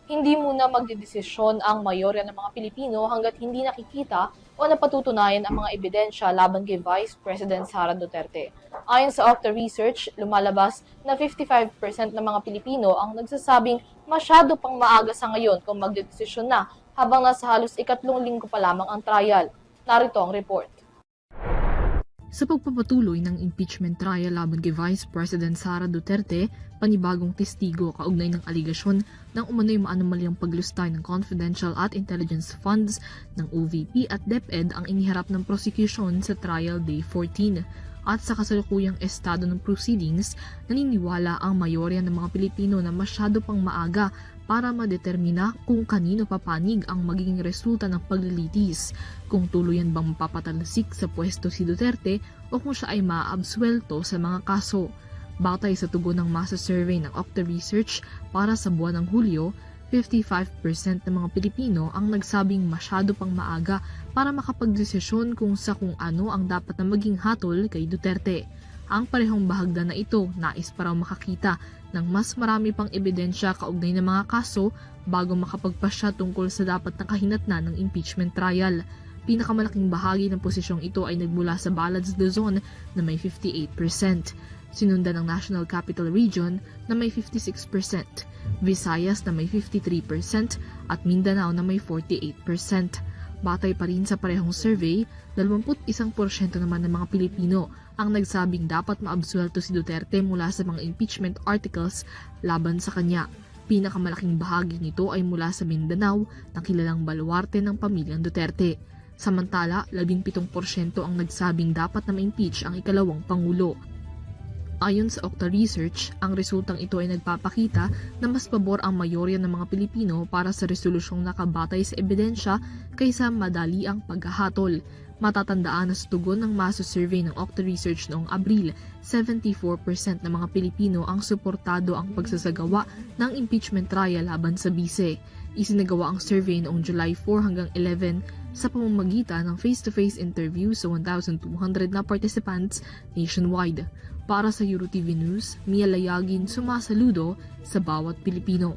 hindi muna magdedesisyon ang mayorya ng mga Pilipino hanggat hindi nakikita o napatutunayan ang mga ebidensya laban kay Vice President Sara Duterte. Ayon sa Okta Research, lumalabas na 55% ng mga Pilipino ang nagsasabing masyado pang maaga sa ngayon kung magdedesisyon na habang nasa halos ikatlong linggo pa lamang ang trial. Narito ang report. Sa pagpapatuloy ng impeachment trial laban kay Vice President Sara Duterte, panibagong testigo kaugnay ng aligasyon ng umano'y maanumalyang paglustay ng confidential at intelligence funds ng OVP at DepEd ang iniharap ng prosecution sa trial day 14. At sa kasalukuyang estado ng proceedings, naniniwala ang mayorya ng mga Pilipino na masyado pang maaga para madetermina kung kanino papanig ang magiging resulta ng paglilitis, kung tuluyan bang mapapatalsik sa pwesto si Duterte o kung siya ay maaabsuelto sa mga kaso. Batay sa tugon ng masa survey ng Okta Research para sa buwan ng Hulyo, 55% ng mga Pilipino ang nagsabing masyado pang maaga para makapagdesisyon kung ano ang dapat na maging hatol kay Duterte. Ang parehong bahagdan na ito nais pa raw makakita ng mas marami pang ebidensya kaugnay ng mga kaso bago makapagpasya tungkol sa dapat na kahinatnan ng impeachment trial. Pinakamalaking bahagi ng posisyong ito ay nagmula sa Balads Luzon na may 58%. Sinundan ng National Capital Region na may 56%, Visayas na may 53% at Mindanao na may 48%. Batay pa rin sa parehong survey, 21% naman ng mga Pilipino ang nagsabing dapat maabsuelto si Duterte mula sa mga impeachment articles laban sa kanya. Pinakamalaking bahagi nito ay mula sa Mindanao na kilalang baluarte ng pamilyang Duterte. Samantala, 17% ang nagsabing dapat na ma-impeach ang ikalawang Pangulo. Ayon sa Okta Research, ang resultang ito ay nagpapakita na mas pabor ang mayorya ng mga Pilipino para sa resolusyong nakabatay sa ebidensya kaysa madali ang paghahatol. Matatandaan na sa tugon ng masa survey ng Okta Research noong Abril, 74% ng mga Pilipino ang suportado ang pagsasagawa ng impeachment trial laban sa bise. Isinagawa ang survey noong July 4 hanggang 11 sa pamamagitan ng face-to-face interview sa 1,200 na participants nationwide. Para sa EuroTV News, Mia Layagin sumasaludo sa bawat Pilipino.